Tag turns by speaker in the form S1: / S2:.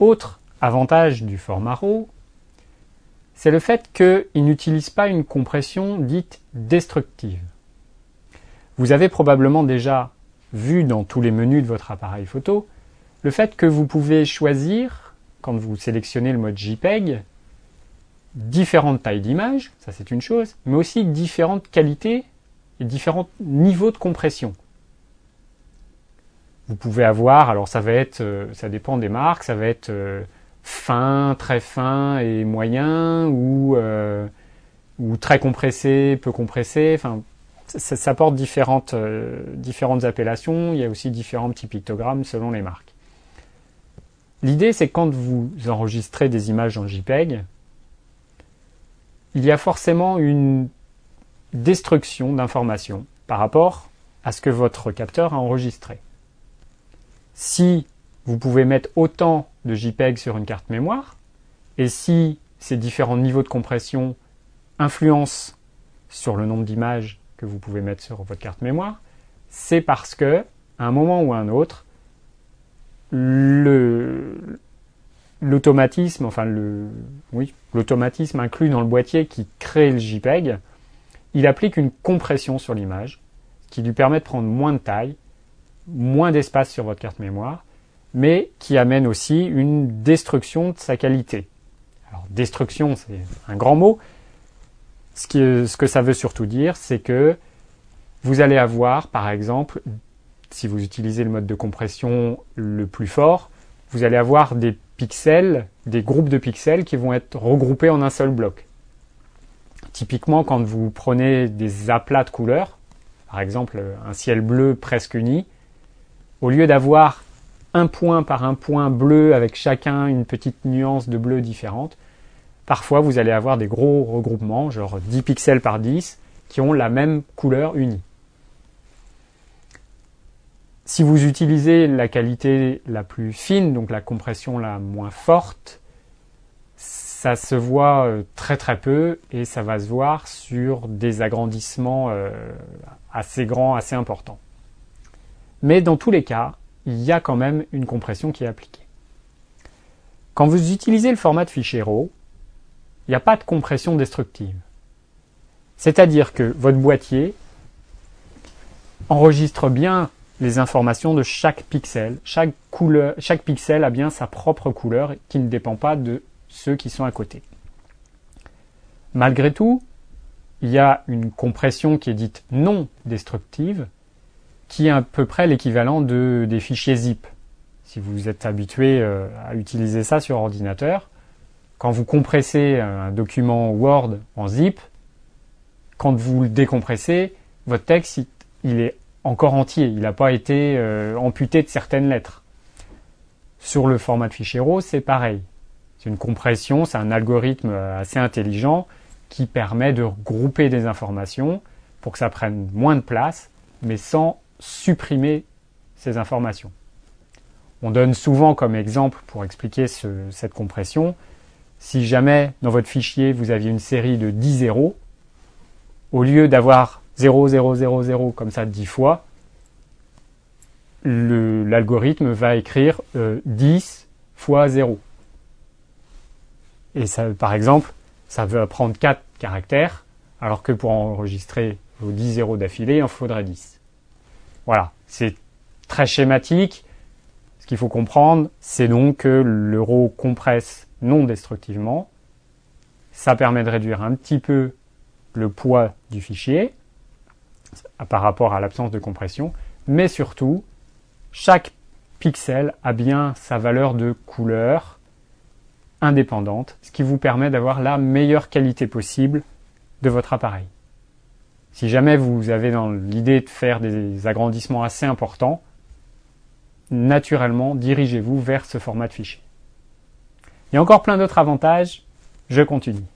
S1: Autre avantage du format RAW, c'est le fait qu'il n'utilise pas une compression dite destructive. Vous avez probablement déjà vu dans tous les menus de votre appareil photo le fait que vous pouvez choisir, quand vous sélectionnez le mode JPEG, différentes tailles d'image, ça c'est une chose, mais aussi différentes qualités et différents niveaux de compression. Vous pouvez avoir, alors ça va être, ça dépend des marques, ça va être fin, très fin et moyen, ou très compressé, peu compressé, enfin ça porte différentes appellations, il y a aussi différents petits pictogrammes selon les marques. L'idée c'est que quand vous enregistrez des images en JPEG, il y a forcément une destruction d'informations par rapport à ce que votre capteur a enregistré. Si vous pouvez mettre autant de JPEG sur une carte mémoire, et si ces différents niveaux de compression influencent sur le nombre d'images que vous pouvez mettre sur votre carte mémoire, c'est parce que, à un moment ou à un autre, l'automatisme inclus dans le boîtier qui crée le JPEG, il applique une compression sur l'image, qui lui permet de prendre moins de taille, moins d'espace sur votre carte mémoire, mais qui amène aussi une destruction de sa qualité. Alors, destruction, c'est un grand mot. Ce que ça veut surtout dire, c'est que vous allez avoir, par exemple, si vous utilisez le mode de compression le plus fort, vous allez avoir des pixels, des groupes de pixels qui vont être regroupés en un seul bloc. Typiquement, quand vous prenez des aplats de couleurs, par exemple un ciel bleu presque uni, au lieu d'avoir un point par un point bleu avec chacun une petite nuance de bleu différente, parfois vous allez avoir des gros regroupements, genre 10 pixels par 10, qui ont la même couleur unie. Si vous utilisez la qualité la plus fine, donc la compression la moins forte, ça se voit très très peu et ça va se voir sur des agrandissements assez grands, assez importants. Mais dans tous les cas, il y a quand même une compression qui est appliquée. Quand vous utilisez le format de fichier RAW, il n'y a pas de compression destructive. C'est-à-dire que votre boîtier enregistre bien les informations de chaque pixel. Chaque pixel a bien sa propre couleur qui ne dépend pas de ceux qui sont à côté. Malgré tout, il y a une compression qui est dite non destructive, qui est à peu près l'équivalent des fichiers zip. Si vous êtes habitué à utiliser ça sur ordinateur, quand vous compressez un document Word en zip, quand vous le décompressez, votre texte il est encore entier, il n'a pas été amputé de certaines lettres. Sur le format de fichier RAW, c'est pareil. C'est une compression, c'est un algorithme assez intelligent qui permet de regrouper des informations pour que ça prenne moins de place, mais sans supprimer ces informations. On donne souvent comme exemple pour expliquer cette compression, si jamais dans votre fichier vous aviez une série de 10 zéros, au lieu d'avoir 0, 0, 0, 0 comme ça 10 fois, l'algorithme va écrire 10 fois 0. Et ça, par exemple, ça va prendre 4 caractères, alors que pour enregistrer vos 10 zéros d'affilée, il en faudrait 10. Voilà, c'est très schématique. Ce qu'il faut comprendre, c'est donc que le RAW compresse non destructivement. Ça permet de réduire un petit peu le poids du fichier par rapport à l'absence de compression, mais surtout, chaque pixel a bien sa valeur de couleur indépendante, ce qui vous permet d'avoir la meilleure qualité possible de votre appareil. Si jamais vous avez dans l'idée de faire des agrandissements assez importants, naturellement, dirigez-vous vers ce format de fichier. Il y a encore plein d'autres avantages, je continue.